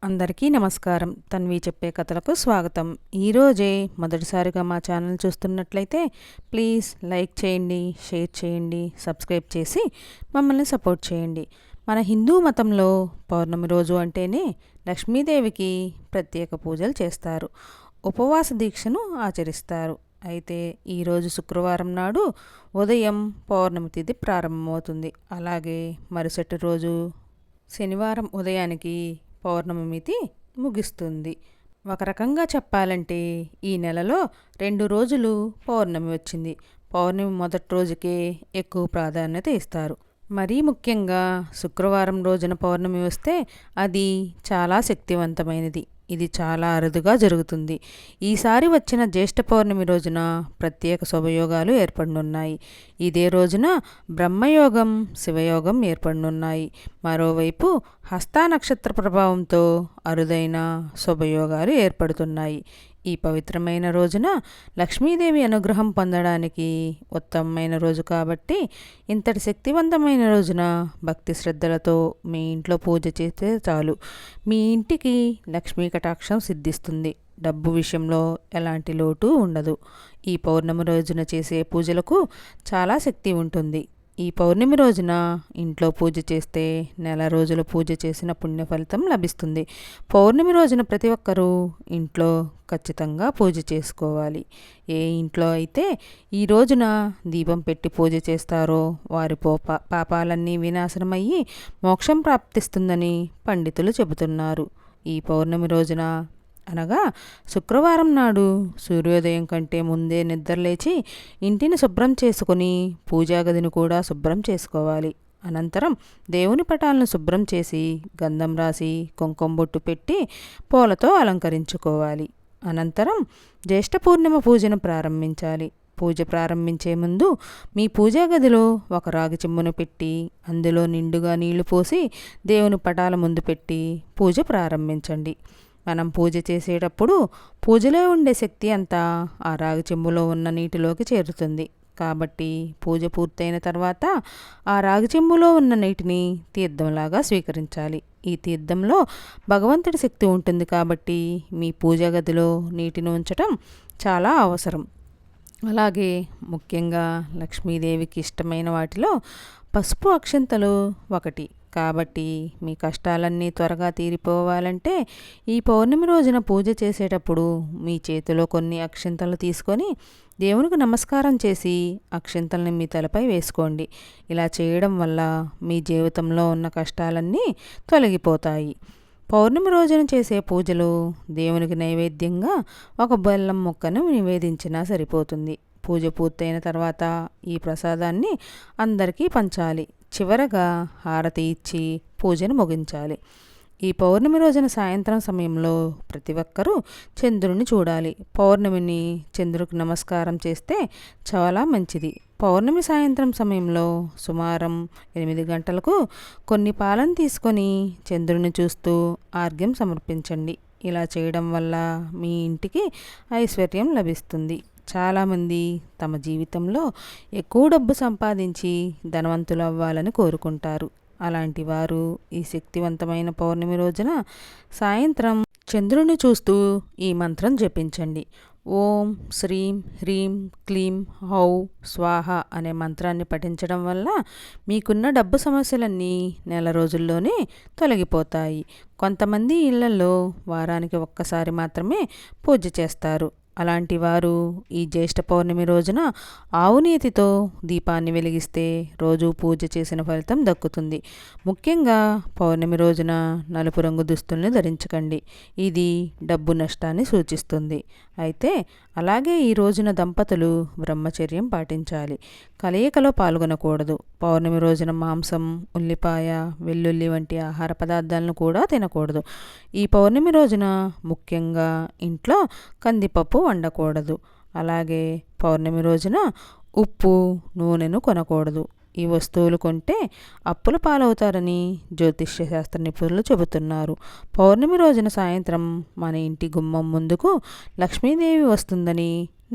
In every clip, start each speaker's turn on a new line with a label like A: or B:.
A: అందరికీ నమస్కారం. తన్వి చెప్పే కథలకు స్వాగతం. ఈరోజే మొదటిసారిగా మా ఛానల్ చూస్తున్నట్లయితే ప్లీజ్ లైక్ చేయండి, షేర్ చేయండి, సబ్స్క్రైబ్ చేసి మమ్మల్ని సపోర్ట్ చేయండి. మన హిందూ మతంలో పౌర్ణమి రోజు అంటేనే లక్ష్మీదేవికి ప్రత్యేక పూజలు చేస్తారు, ఉపవాస దీక్షను ఆచరిస్తారు. అయితే ఈరోజు శుక్రవారం నాడు ఉదయం పౌర్ణమి తిథి ప్రారంభమవుతుంది. అలాగే మరుసటి రోజు శనివారం ఉదయానికి పౌర్ణమి మితి ముగిస్తుంది. ఒక రకంగా చెప్పాలంటే ఈ నెలలో 2 రోజులు పౌర్ణమి వచ్చింది. పౌర్ణమి మొదటి రోజుకే ఎక్కువ ప్రాధాన్యత ఇస్తారు. మరీ ముఖ్యంగా శుక్రవారం రోజున పౌర్ణమి వస్తే అది చాలా శక్తివంతమైనది. ఇది చాలా అరుదుగా జరుగుతుంది. ఈసారి వచ్చిన జ్యేష్ఠ పౌర్ణమి రోజున ప్రత్యేక శుభయోగాలు ఏర్పడనున్నాయి. ఇదే రోజున బ్రహ్మయోగం, శివయోగం ఏర్పడనున్నాయి. మరోవైపు హస్తా నక్షత్ర ప్రభావంతో అరుదైన శుభయోగాలు ఏర్పడుతున్నాయి. ఈ పవిత్రమైన రోజున లక్ష్మీదేవి అనుగ్రహం పొందడానికి ఉత్తమమైన రోజు కాబట్టి ఇంతటి శక్తివంతమైన రోజున భక్తి శ్రద్ధలతో మీ ఇంట్లో పూజ చేస్తే చాలు, మీ ఇంటికి లక్ష్మీ కటాక్షం సిద్ధిస్తుంది. డబ్బు విషయంలో ఎలాంటి లోటు ఉండదు. ఈ పౌర్ణమి రోజున చేసే పూజలకు చాలా శక్తి ఉంటుంది. ఈ పౌర్ణమి రోజున ఇంట్లో పూజ చేస్తే నెల రోజులు పూజ చేసిన పుణ్య ఫలితం లభిస్తుంది. పౌర్ణమి రోజున ప్రతి ఒక్కరూ ఇంట్లో ఖచ్చితంగా పూజ చేసుకోవాలి. ఏ ఇంట్లో అయితే ఈ రోజున దీపం పెట్టి పూజ చేస్తారో వారి పాపాలన్నీ వినాశనమయ్యి మోక్షం ప్రాప్తిస్తుందని పండితులు చెబుతున్నారు. ఈ పౌర్ణమి రోజున అనగా శుక్రవారం నాడు సూర్యోదయం కంటే ముందే నిద్రలేచి ఇంటిని శుభ్రం చేసుకుని పూజా గదిని కూడా శుభ్రం చేసుకోవాలి. అనంతరం దేవుని పటాలను శుభ్రం చేసి గంధం రాసి కుంకుమ బొట్టు పెట్టి పూలతో అలంకరించుకోవాలి. అనంతరం జ్యేష్ఠ పూర్ణిమ పూజను ప్రారంభించాలి. పూజ ప్రారంభించే ముందు మీ పూజా గదిలో ఒక రాగి చెంబును పెట్టి అందులో నిండుగా నీళ్లు పోసి దేవుని పటాల ముందు పెట్టి పూజ ప్రారంభించండి. మనం పూజ చేసేటప్పుడు పూజలో ఉండే శక్తి అంతా ఆ రాగి చెంబులో ఉన్న నీటిలోకి చేరుతుంది. కాబట్టి పూజ పూర్తయిన తర్వాత ఆ రాగి చెంబులో ఉన్న నీటిని తీర్థంలాగా స్వీకరించాలి. ఈ తీర్థంలో భగవంతుడి శక్తి ఉంటుంది కాబట్టి మీ పూజా గదిలో నీటిని ఉంచటం చాలా అవసరం. అలాగే ముఖ్యంగా లక్ష్మీదేవికి ఇష్టమైన వాటిలో పసుపు అక్షింతలు ఒకటి. కాబట్టి మీ కష్టాలన్నీ త్వరగా తీరిపోవాలంటే ఈ పౌర్ణమి రోజున పూజ చేసేటప్పుడు మీ చేతిలో కొన్ని అక్షింతలు తీసుకొని దేవునికి నమస్కారం చేసి అక్షింతల్ని మీ తలపై వేసుకోండి. ఇలా చేయడం వల్ల మీ జీవితంలో ఉన్న కష్టాలన్నీ తొలగిపోతాయి. పౌర్ణమి రోజున చేసే పూజలు దేవునికి నైవేద్యంగా ఒక బెల్లం ముక్కను నివేదించినా సరిపోతుంది. పూజ పూర్తయిన తర్వాత ఈ ప్రసాదాన్ని అందరికీ పంచాలి. చివరగా హారతి ఇచ్చి పూజను ముగించాలి. ఈ పౌర్ణమి రోజున సాయంత్రం సమయంలో ప్రతి ఒక్కరూ చంద్రుని చూడాలి. పౌర్ణమిని చంద్రుడికి నమస్కారం చేస్తే చాలా మంచిది. పౌర్ణమి సాయంత్రం సమయంలో సుమారు 8 గంటలకు కొన్ని పాలను తీసుకొని చంద్రుని చూస్తూ ఆర్ఘ్యం సమర్పించండి. ఇలా చేయడం వల్ల మీ ఇంటికి ఐశ్వర్యం లభిస్తుంది. చాలామంది తమ జీవితంలో ఎక్కువ డబ్బు సంపాదించి ధనవంతులు అవ్వాలని కోరుకుంటారు. అలాంటి వారు ఈ శక్తివంతమైన పౌర్ణమి రోజున సాయంత్రం చంద్రుని చూస్తూ ఈ మంత్రం జపించండి. ఓం శ్రీం హ్రీం క్లీం హౌ స్వాహ అనే మంత్రాన్ని పఠించడం వల్ల మీకున్న డబ్బు సమస్యలన్నీ నెల రోజుల్లోనే తొలగిపోతాయి. కొంతమంది ఇళ్లలో వారానికి ఒక్కసారి మాత్రమే పూజ చేస్తారు. అలాంటి వారు ఈ జ్యేష్ఠ పౌర్ణమి రోజున ఆవు నేతితో దీపాన్ని వెలిగిస్తే రోజు పూజ చేసిన ఫలితం దక్కుతుంది. ముఖ్యంగా పౌర్ణమి రోజున నలుపు రంగు దుస్తుల్ని ధరించకండి. ఇది డబ్బు నష్టాన్ని సూచిస్తుంది. అయితే అలాగే ఈ రోజున దంపతులు బ్రహ్మచర్యం పాటించాలి. కలయికలో పాల్గొనకూడదు. పౌర్ణమి రోజున మాంసం, ఉల్లిపాయ, వెల్లుల్లి వంటి ఆహార పదార్థాలను కూడా తినకూడదు. ఈ పౌర్ణమి రోజున ముఖ్యంగా ఇంట్లో కందిపప్పు వండకూడదు. అలాగే పౌర్ణమి రోజున ఉప్పు, నూనెను కొనకూడదు. ఈ వస్తువులు కొంటే అప్పుల పాలవుతారని జ్యోతిష్య శాస్త్ర నిపుణులు చెబుతున్నారు. పౌర్ణమి రోజున సాయంత్రం మన ఇంటి గుమ్మం ముందుకు లక్ష్మీదేవి వస్తుందని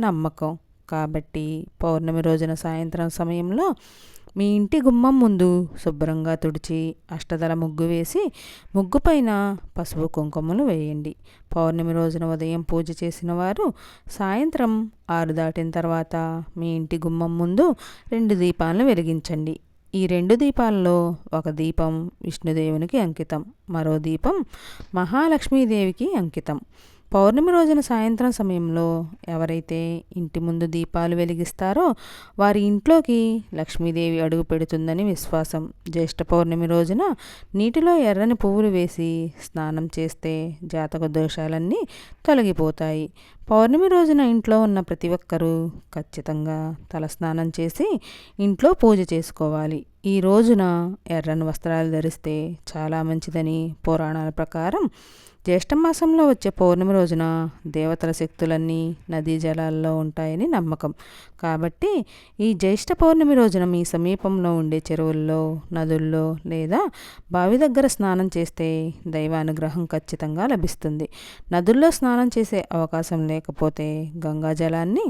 A: నమ్మకం. కాబట్టి పౌర్ణమి రోజున సాయంత్రం సమయంలో మీ ఇంటి గుమ్మం ముందు శుభ్రంగా తుడిచి అష్టదళ ముగ్గు వేసి ముగ్గు పైన పసుపు కుంకుమలు వేయండి. పౌర్ణమి రోజున ఉదయం పూజ చేసిన వారు సాయంత్రం 6 దాటిన తర్వాత మీ ఇంటి గుమ్మం ముందు 2 దీపాలను వెలిగించండి. ఈ 2 దీపాలలో ఒక దీపం విష్ణుదేవునికి అంకితం, మరో దీపం మహాలక్ష్మీదేవికి అంకితం. పౌర్ణమి రోజున సాయంత్రం సమయంలో ఎవరైతే ఇంటి ముందు దీపాలు వెలిగిస్తారో వారి ఇంట్లోకి లక్ష్మీదేవి అడుగు పెడుతుందని విశ్వాసం. జ్యేష్ఠ పౌర్ణమి రోజున నీటిలో ఎర్రని పువ్వులు వేసి స్నానం చేస్తే జాతక దోషాలన్నీ తొలగిపోతాయి. పౌర్ణమి రోజున ఇంట్లో ఉన్న ప్రతి ఒక్కరూ ఖచ్చితంగా తలస్నానం చేసి ఇంట్లో పూజ చేసుకోవాలి. ఈ రోజున ఎర్రని వస్త్రాలు ధరిస్తే చాలా మంచిదని పురాణాల ప్రకారం జ్యేష్ఠమాసంలో వచ్చే పౌర్ణమి రోజున దేవతల శక్తులన్నీ నదీ జలాల్లో ఉంటాయని నమ్మకం. కాబట్టి ఈ జ్యేష్ఠ పౌర్ణమి రోజున మీ సమీపంలో ఉండే చెరువుల్లో, నదుల్లో లేదా బావి దగ్గర స్నానం చేస్తే దైవానుగ్రహం ఖచ్చితంగా లభిస్తుంది. నదుల్లో స్నానం చేసే అవకాశం లేకపోతే గంగా జలాన్ని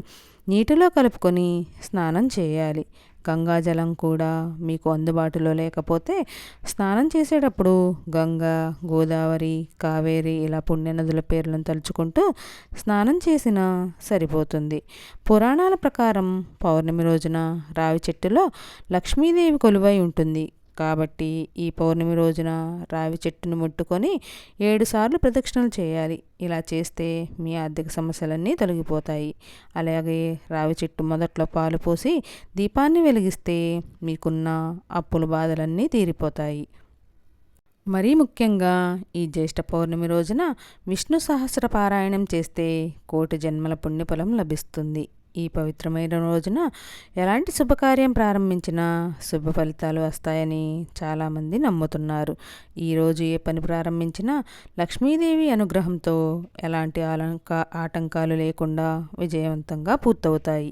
A: నీటిలో కలుపుకొని స్నానం చేయాలి. గంగాజలం కూడా మీకు అందుబాటులో లేకపోతే స్నానం చేసేటప్పుడు గంగా, గోదావరి, కావేరి ఇలా పుణ్యనదుల పేర్లను తలుచుకుంటూ స్నానం చేసినా సరిపోతుంది. పురాణాల ప్రకారం పౌర్ణమి రోజున రావి చెట్టులో లక్ష్మీదేవి కొలువై ఉంటుంది. కాబట్టి ఈ పౌర్ణమి రోజున రావి చెట్టును ముట్టుకొని 7 సార్లు ప్రదక్షిణలు చేయాలి. ఇలా చేస్తే మీ ఆర్థిక సమస్యలన్నీ తొలగిపోతాయి. అలాగే రావి చెట్టు మొదట్లో పాలు పోసి దీపాన్ని వెలిగిస్తే మీకున్న అప్పుల బాధలన్నీ తీరిపోతాయి. మరీ ముఖ్యంగా ఈ జ్యేష్ఠ పౌర్ణమి రోజున విష్ణు సహస్ర పారాయణం చేస్తే కోటి జన్మల పుణ్యఫలం లభిస్తుంది. ఈ పవిత్రమైన రోజున ఎలాంటి శుభకార్యం ప్రారంభించినా శుభ ఫలితాలు వస్తాయని చాలామంది నమ్ముతున్నారు. ఈరోజు ఏ పని ప్రారంభించినా లక్ష్మీదేవి అనుగ్రహంతో ఎలాంటి ఆటంకాలు లేకుండా విజయవంతంగా పూర్తవుతాయి.